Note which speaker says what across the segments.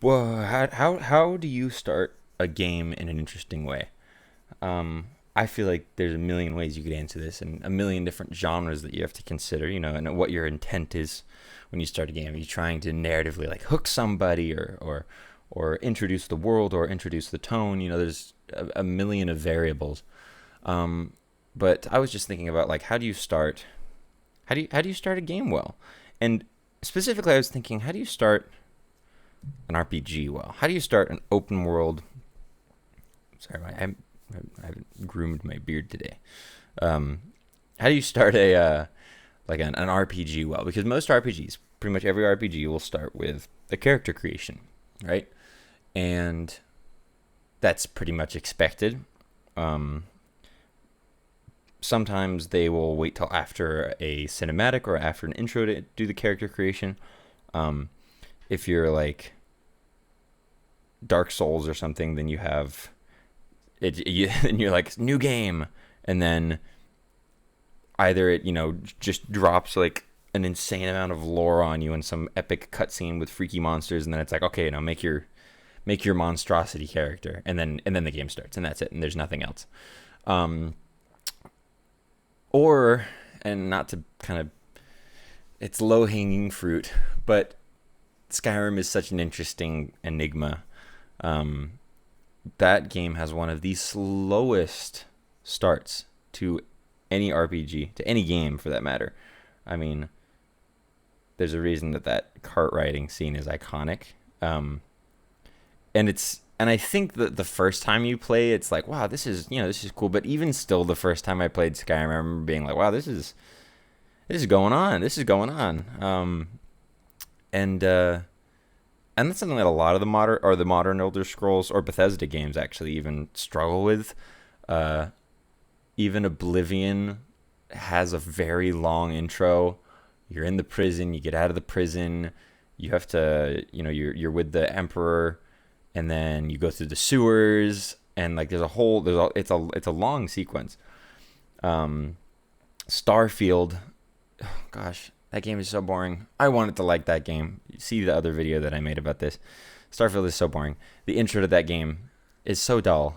Speaker 1: Well, how do you start a game in an interesting way? I feel like there's a million ways you could answer this, and a million different genres that you have to consider. And what your intent is when you start a game. Are you trying to narratively like hook somebody, or introduce the world, or introduce the tone? There's a million of variables. But I was just thinking about like how do you start a game well, and specifically I was thinking, how do you start an RPG well? How do you start an open world? Sorry, I haven't groomed my beard today. Um, how do you start an RPG well? Because most RPGs, pretty much every RPG, will start with a character creation, right? And that's pretty much expected. Um, Sometimes they will wait till after a cinematic or after an intro to do the character creation. Um, if you're like Dark Souls or something, then you have and you're like new game, and then either it just drops like an insane amount of lore on you in some epic cutscene with freaky monsters, and then it's like, okay, now make your monstrosity character, and then the game starts, and that's it, and there's nothing else. Um, or and not to kind of it's low hanging fruit, but Skyrim is such an interesting enigma. Um, that game has one of the slowest starts to any RPG, to any game for that matter. I mean, there's a reason that cart riding scene is iconic. Um, and I think that the first time you play, it's like, wow, this is cool. But even still, the first time I played Skyrim, I remember being like, wow, this is going on. This is going on. And and that's something that a lot of the modern Elder Scrolls or Bethesda games actually even struggle with. Uh, Even Oblivion has a very long intro. You're in the prison. You get out of the prison. You have to, you're with the Emperor, and then you go through the sewers, and like it's a long sequence. Um, Starfield, oh, gosh, that game is so boring. I wanted to like that game. You see the other video that I made about this. Starfield is so boring. The intro to that game is so dull.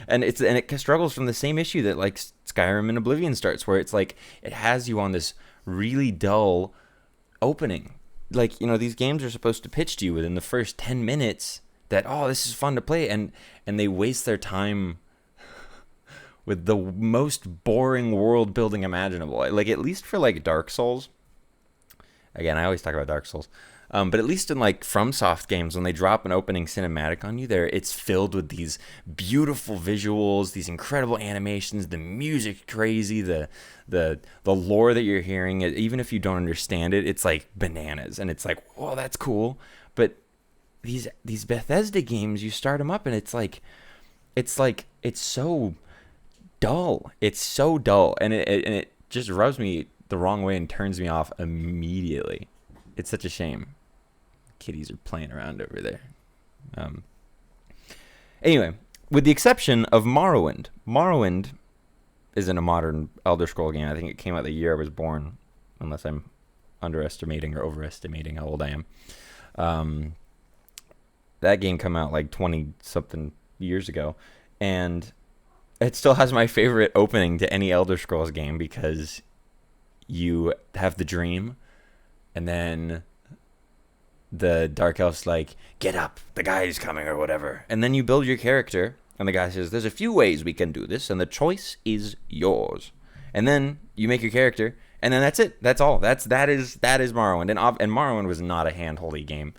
Speaker 1: And it struggles from the same issue that like Skyrim and Oblivion starts, where it's like it has you on this really dull opening. Like, these games are supposed to pitch to you within the first 10 minutes that, oh, this is fun to play, and they waste their time with the most boring world building imaginable. Like, at least for like Dark Souls. Again, I always talk about Dark Souls. But at least in like FromSoft games, when they drop an opening cinematic on you, it's filled with these beautiful visuals, these incredible animations, the music crazy, the lore that you're hearing. Even if you don't understand it, it's like bananas, and it's like, whoa, that's cool. But these Bethesda games, you start them up, and it's so dull. It's so dull, and it just rubs me the wrong way and turns me off immediately. It's such a shame. Kitties are playing around over there. Um, anyway, with the exception of Morrowind. Morrowind isn't a modern Elder Scroll game. I think it came out the year I was born, unless I'm underestimating or overestimating how old I am. Um, that game came out like 20 something years ago, and it still has my favorite opening to any Elder Scrolls game, because you have the dream, and then the Dark Elf's like, get up, the guy's coming, or whatever. And then you build your character, and the guy says, there's a few ways we can do this, and the choice is yours. And then you make your character, and then that's it. That's all. That is Morrowind. And Morrowind was not a hand-holdy game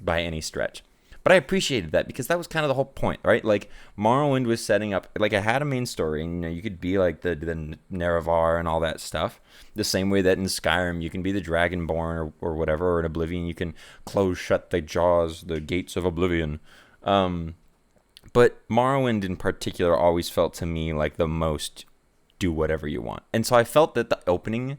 Speaker 1: by any stretch. But I appreciated that, because that was kind of the whole point, right? Like, Morrowind was setting up, like, it had a main story, and you could be like the Nerevar and all that stuff. The same way that in Skyrim you can be the Dragonborn, or whatever, or in Oblivion you can close shut the jaws, the gates of Oblivion. But Morrowind in particular always felt to me like the most do whatever you want. And so I felt that the opening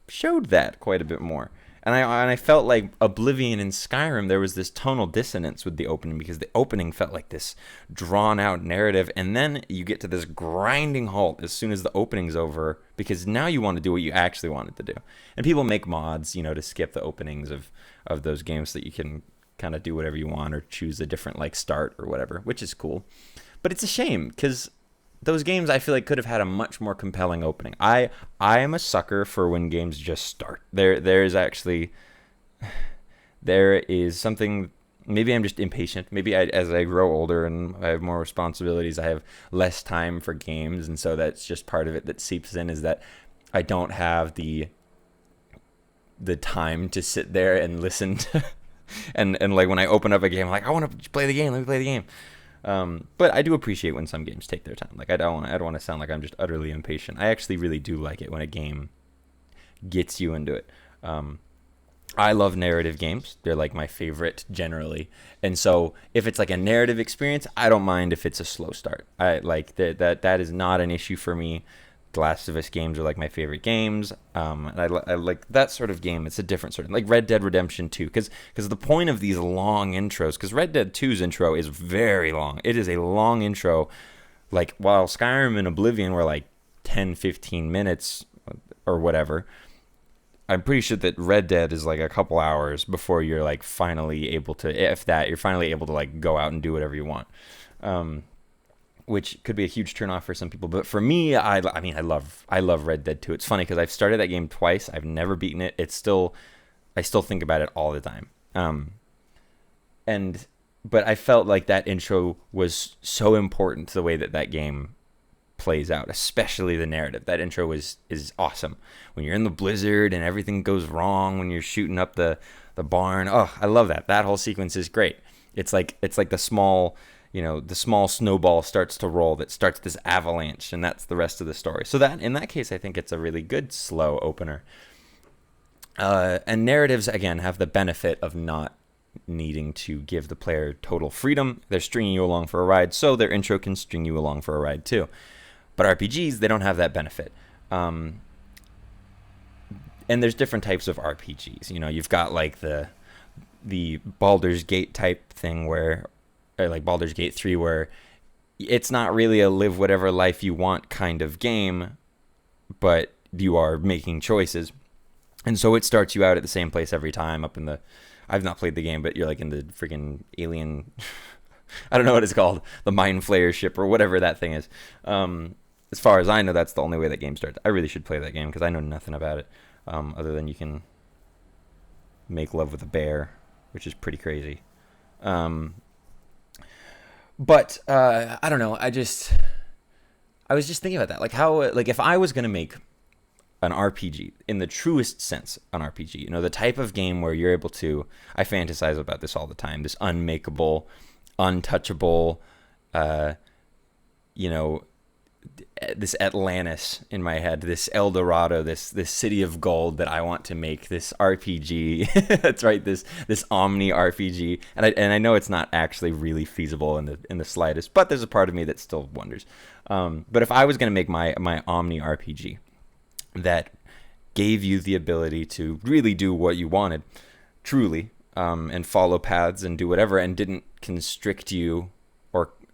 Speaker 1: showed that quite a bit more. And I felt like Oblivion and Skyrim, there was this tonal dissonance with the opening, because the opening felt like this drawn out narrative, and then you get to this grinding halt as soon as the opening's over, because now you want to do what you actually wanted to do. And people make mods, to skip the openings of those games so that you can kind of do whatever you want or choose a different like start or whatever, which is cool. But it's a shame because those games I feel like could have had a much more compelling opening. I am a sucker for when games just start. There is something. Maybe I'm just impatient. Maybe as I grow older and I have more responsibilities, I have less time for games, and so that's just part of it that seeps in, is that I don't have the time to sit there and listen to and like when I open up a game, I'm like, I want to play the game. Let me play the game. But I do appreciate when some games take their time. Like I don't want to sound like I'm just utterly impatient. I actually really do like it when a game gets you into it. I love narrative games. They're like my favorite generally. And so if it's like a narrative experience, I don't mind if it's a slow start. I like that is not an issue for me. The Last of Us games are like my favorite games. And I like that sort of game. It's a different sort of, like Red Dead Redemption 2, because the point of these long intros, because Red Dead 2's intro is very long. It is a long intro. Like while Skyrim and Oblivion were like 10, 15 minutes or whatever, I'm pretty sure that Red Dead is like a couple hours before you're like finally able to, if that, you're finally able to like go out and do whatever you want. Which could be a huge turnoff for some people, but for me, I love Red Dead 2. It's funny because I've started that game twice. I've never beaten it. I still think about it all the time. But I felt like that intro was so important to the way that game plays out, especially the narrative. That intro is awesome. When you're in the blizzard and everything goes wrong, when you're shooting up the barn. Oh, I love that. That whole sequence is great. It's like the small snowball starts to roll that starts this avalanche, and that's the rest of the story. So that in that case, I think it's a really good slow opener. And narratives, again, have the benefit of not needing to give the player total freedom. They're stringing you along for a ride, so their intro can string you along for a ride too. But RPGs, they don't have that benefit. And there's different types of RPGs. You've got like the Baldur's Gate type thing or like Baldur's Gate 3, where it's not really a live whatever life you want kind of game, but you are making choices. And so it starts you out at the same place every time, up in the, I've not played the game, but you're like in the freaking alien, I don't know what it's called, the Mind Flayer ship or whatever that thing is. As far as I know, that's the only way that game starts. I really should play that game because I know nothing about it, other than you can make love with a bear, which is pretty crazy. But I don't know. I was just thinking about that, like how, like if I was gonna make an RPG in the truest sense, an RPG, the type of game where you're able to, I fantasize about this all the time, this unmakeable, untouchable, this Atlantis in my head, this El Dorado, this city of gold that I want to make, this RPG. That's right, this Omni RPG. And I know it's not actually really feasible in the slightest, but there's a part of me that still wonders. But if I was going to make my Omni RPG that gave you the ability to really do what you wanted, truly, and follow paths and do whatever, and didn't constrict you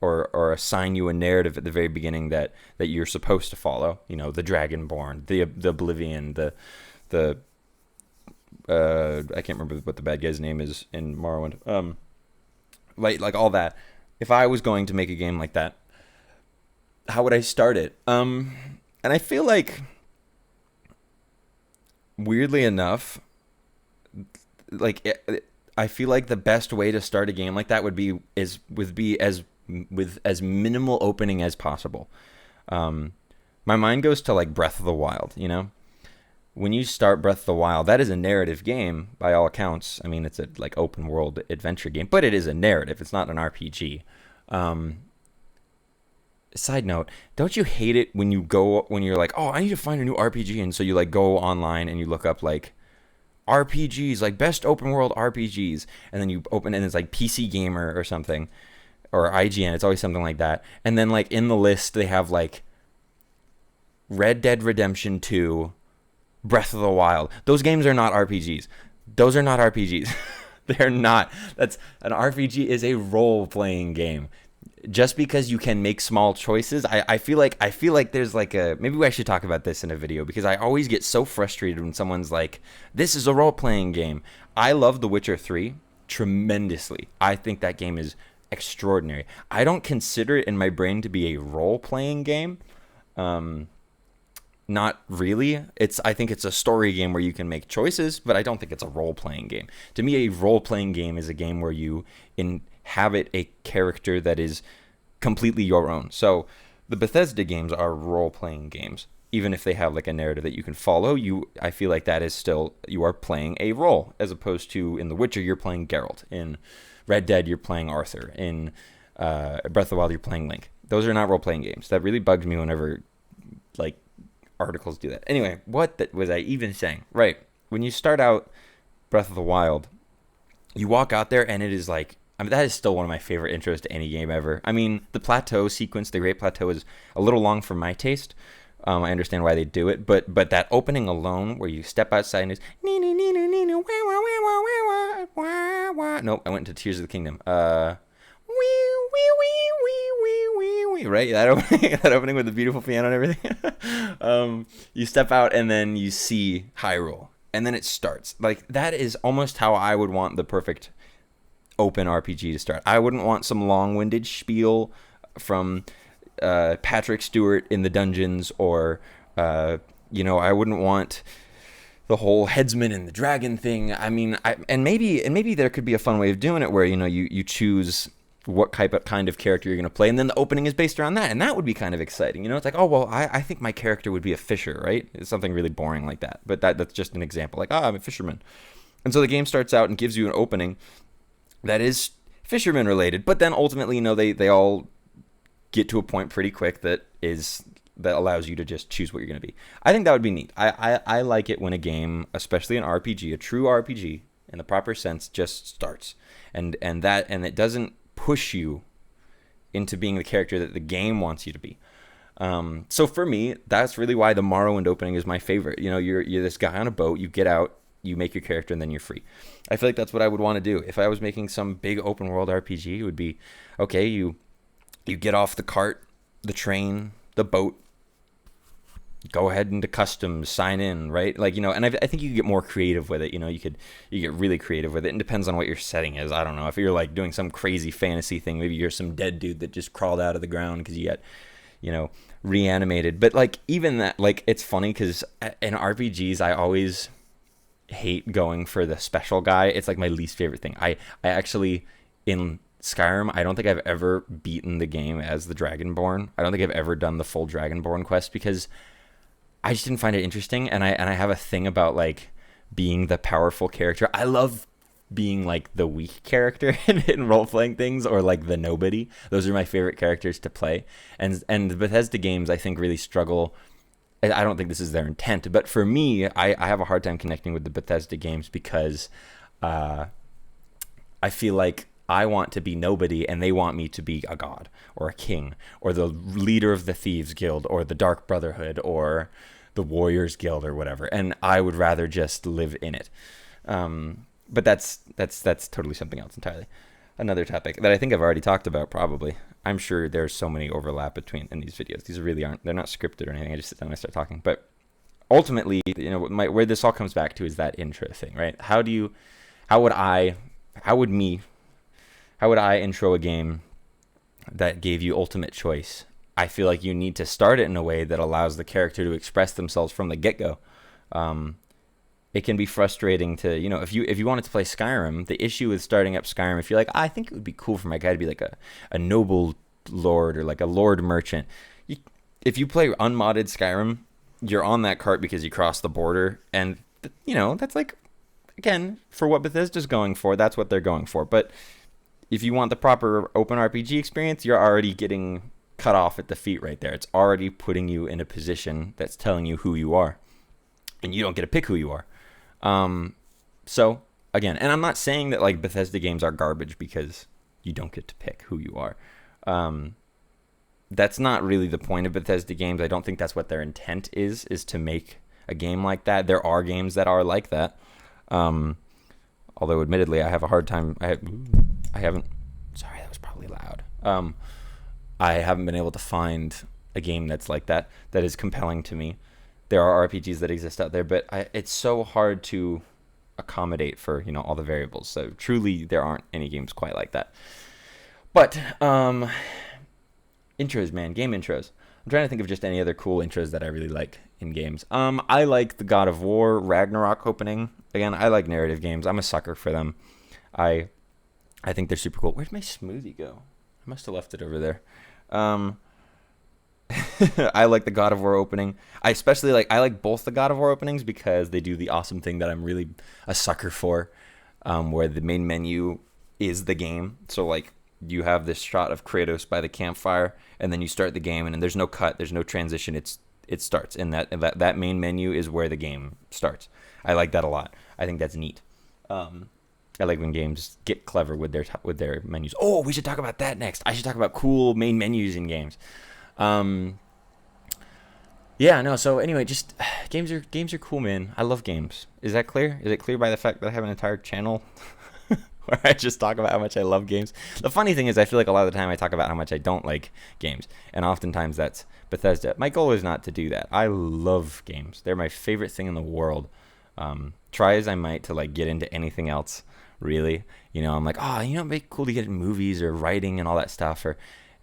Speaker 1: or assign you a narrative at the very beginning that you're supposed to follow. The Dragonborn, the Oblivion, the I can't remember what the bad guy's name is in Morrowind. Like all that. If I was going to make a game like that, how would I start it? And I feel like, weirdly enough, I feel like the best way to start a game like that would be with as minimal opening as possible. My mind goes to like Breath of the Wild. When you start Breath of the Wild, that is a narrative game by all accounts. I mean, it's a like open world adventure game, but it is a narrative. It's not an RPG. Side note, don't you hate it when you're like, oh, I need to find a new RPG, and so you like go online and you look up like RPGs, like best open world RPGs, and then you open and it's like PC Gamer or something, or IGN. It's always something like that. And then like in the list they have like Red Dead Redemption 2, Breath of the Wild. Those games are not RPGs. Those are not RPGs. They're not. That's an RPG is a role-playing game. Just because you can make small choices, I feel like there's like maybe I should talk about this in a video, because I always get so frustrated when someone's like, this is a role-playing game. I love The Witcher 3. tremendously. I think that game is extraordinary. I don't consider it in my brain to be a role-playing game. Not really. I think it's a story game where you can make choices, but I don't think it's a role-playing game. To me, a role-playing game is a game where you inhabit a character that is completely your own. So the Bethesda games are role-playing games. Even if they have like a narrative that you can follow, I feel like that is still, you are playing a role, as opposed to in The Witcher, you're playing Geralt. In Red Dead, you're playing Arthur. In Breath of the Wild, you're playing Link. Those are not role-playing games. That really bugs me whenever like articles do that. Anyway, was I even saying? Right. When you start out Breath of the Wild, you walk out there and it is like, I mean, that is still one of my favorite intros to any game ever. I mean, the plateau sequence, the Great Plateau, is a little long for my taste. I understand why they do it, but that opening alone, where you step outside and it's nope, I went into Tears of the Kingdom. Right, that opening with the beautiful piano and everything. You step out and then you see Hyrule, and then it starts. Like, that is almost how I would want the perfect open RPG to start. I wouldn't want some long-winded spiel from Patrick Stewart in the dungeons, or I wouldn't want the whole headsman and the dragon thing. I mean, maybe there could be a fun way of doing it where you choose what kind of character you're going to play, and then the opening is based around that, and that would be kind of exciting. It's like, oh well, I think my character would be a fisher, right? It's something really boring like that, but that's just an example. Like, I'm a fisherman, and so the game starts out and gives you an opening that is fisherman related, but then ultimately, they all get to a point pretty quick that allows you to just choose what you're going to be. I think that would be neat. I like it when a game, especially an RPG, a true RPG in the proper sense, just starts, and it doesn't push you into being the character that the game wants you to be. So for me, that's really why the Morrowind opening is my favorite. You're this guy on a boat, you get out, you make your character, and then you're free. I feel like that's what I would want to do if I was making some big open world RPG. It would be, okay, you get off the cart, the train, the boat, go ahead into customs, sign in, right? Like, and I think you can get more creative with it. You get really creative with it. It depends on what your setting is. I don't know. If you're like doing some crazy fantasy thing, maybe you're some dead dude that just crawled out of the ground because you got, reanimated. But like, even that, like, it's funny because in RPGs, I always hate going for the special guy. It's like my least favorite thing. I actually, in Skyrim, I don't think I've ever beaten the game as the Dragonborn. I don't think I've ever done the full Dragonborn quest because I just didn't find it interesting, and I have a thing about like being the powerful character. I love being like the weak character in role-playing things, or like the nobody. Those are my favorite characters to play. And the Bethesda games, I think, really struggle. I don't think this is their intent, but for me, I have a hard time connecting with the Bethesda games because I feel like I want to be nobody, and they want me to be a god or a king or the leader of the Thieves Guild or the Dark Brotherhood or the Warriors Guild or whatever, and I would rather just live in it. But that's totally something else entirely. Another topic that I think I've already talked about, probably. I'm sure there's so many overlap in these videos. These really aren't. They're not scripted or anything. I just sit down and I start talking. But ultimately, where this all comes back to is that intro thing, right? How would I intro a game that gave you ultimate choice? I feel like you need to start it in a way that allows the character to express themselves from the get-go. It can be frustrating to, if you wanted to play Skyrim, the issue with starting up Skyrim, if you're like, I think it would be cool for my guy to be like a noble lord or like a lord merchant. If you play unmodded Skyrim, you're on that cart because you crossed the border, and that's like, again, for what Bethesda's going for, that's what they're going for. But if you want the proper open RPG experience, you're already getting cut off at the feet right there. It's already putting you in a position that's telling you who you are, and you don't get to pick who you are. So again, and I'm not saying that like Bethesda games are garbage because you don't get to pick who you are. That's not really the point of Bethesda games. I don't think that's what their intent is to make a game like that. There are games that are like that. Although admittedly, I have a hard time. I haven't. Sorry, that was probably loud. I haven't been able to find a game that's like that is compelling to me. There are RPGs that exist out there, but it's so hard to accommodate for, all the variables. So truly, there aren't any games quite like that. But intros, man, game intros. I'm trying to think of just any other cool intros that I really like in games. I like the God of War Ragnarok opening. Again, I like narrative games. I'm a sucker for them. I think they're super cool. Where'd my smoothie go? I must have left it over there. I like the God of War opening. I like both the God of War openings because they do the awesome thing that I'm really a sucker for, where the main menu is the game. So like you have this shot of Kratos by the campfire, and then you start the game, and then there's no cut, there's no transition. It starts, and that main menu is where the game starts. I like that a lot. I think that's neat. I like when games get clever with their menus. Oh, we should talk about that next. I should talk about cool main menus in games. Yeah, no. So anyway, just games are cool, man. I love games. Is that clear? Is it clear by the fact that I have an entire channel where I just talk about how much I love games? The funny thing is, I feel like a lot of the time I talk about how much I don't like games, and oftentimes that's Bethesda. My goal is not to do that. I love games. They're my favorite thing in the world. Try as I might to like get into anything else, really. I'm like, it'd be cool to get in movies or writing and all that stuff,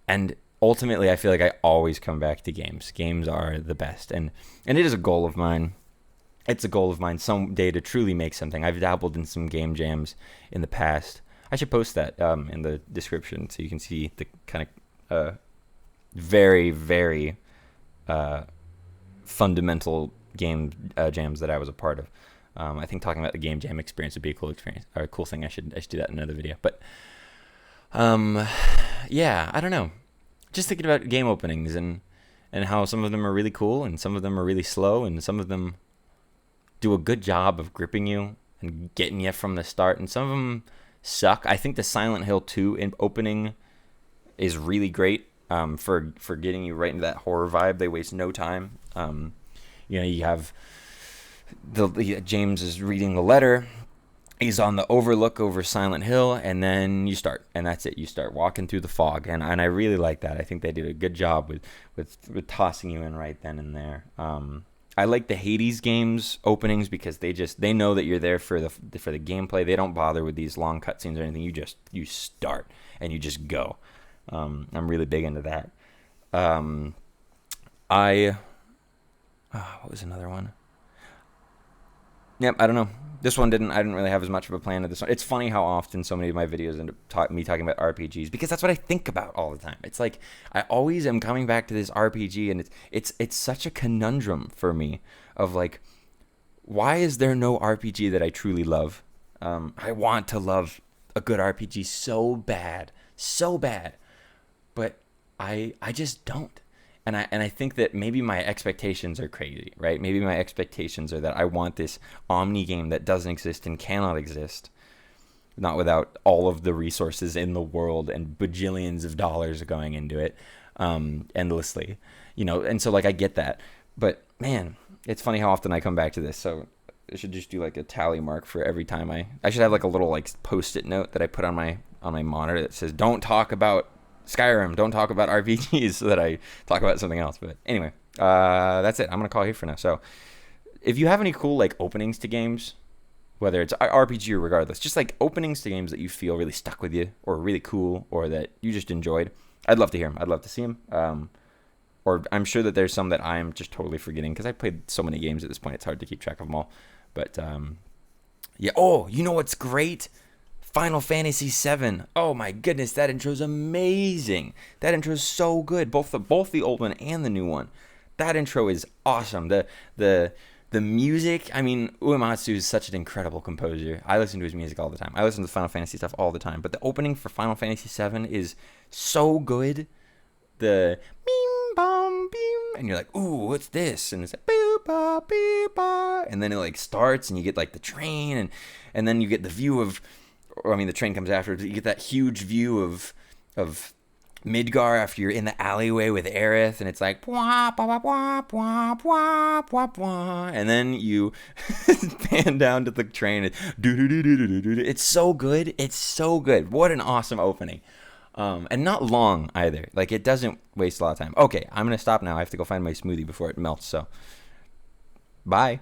Speaker 1: and ultimately, I feel like I always come back to games. Games are the best, and it is a goal of mine. It's a goal of mine someday to truly make something. I've dabbled in some game jams in the past. I should post that in the description so you can see the kind of very, very fundamental game jams that I was a part of. I think talking about the game jam experience would be a cool experience or a cool thing. I should do that in another video. But yeah, I don't know. Just thinking about game openings and how some of them are really cool and some of them are really slow and some of them do a good job of gripping you and getting you from the start, and some of them suck. I think the Silent Hill 2 opening is really great for getting you right into that horror vibe. They waste no time. You have James is reading the letter. He's on the overlook over Silent Hill, and then you start, and that's it. You start walking through the fog, and I really like that. I think they did a good job with tossing you in right then and there. I like the Hades games openings because they know that you're there for the gameplay. They don't bother with these long cutscenes or anything. You start and you just go. I'm really big into that. What was another one? Yep, I don't know. This one I didn't really have as much of a plan of this one. It's funny how often so many of my videos end up me talking about RPGs because that's what I think about all the time. It's like I always am coming back to this RPG, and it's such a conundrum for me of like, why is there no RPG that I truly love? I want to love a good RPG so bad, but I just don't. And I think that maybe my expectations are crazy, right? Maybe my expectations are that I want this Omni game that doesn't exist and cannot exist, not without all of the resources in the world and bajillions of dollars going into it, endlessly, And so like I get that, but man, it's funny how often I come back to this. So I should just do like a tally mark for every time I should have like a little like post-it note that I put on my monitor that says, "Don't talk about Skyrim, don't talk about RPGs," so that I talk about something else. But anyway, that's it. I'm gonna call it here for now. So if you have any cool like openings to games, whether it's RPG or regardless, just like openings to games that you feel really stuck with you or really cool or that you just enjoyed, I'd love to hear them. I'd love to see them. Or I'm sure that there's some that I'm just totally forgetting because I played so many games at this point, it's hard to keep track of them all. But yeah. Oh, you know what's great? Final Fantasy VII. Oh my goodness, that intro's amazing. That intro's so good. Both the old one and the new one. That intro is awesome. The music. I mean, Uematsu is such an incredible composer. I listen to his music all the time. I listen to Final Fantasy stuff all the time. But the opening for Final Fantasy VII is so good. The beam bom beam, and you're like, ooh, what's this? And it's like boop ba beep ba, and then it like starts, and you get like the train, and then you get the view of. Or, I mean, the train comes after. You get that huge view of Midgar after you're in the alleyway with Aerith, and it's like wah, wah, wah, wah, wah, wah, wah, and then you pan down to the train. And it's so good. It's so good. What an awesome opening, and not long either. Like it doesn't waste a lot of time. Okay, I'm gonna stop now. I have to go find my smoothie before it melts. So, bye.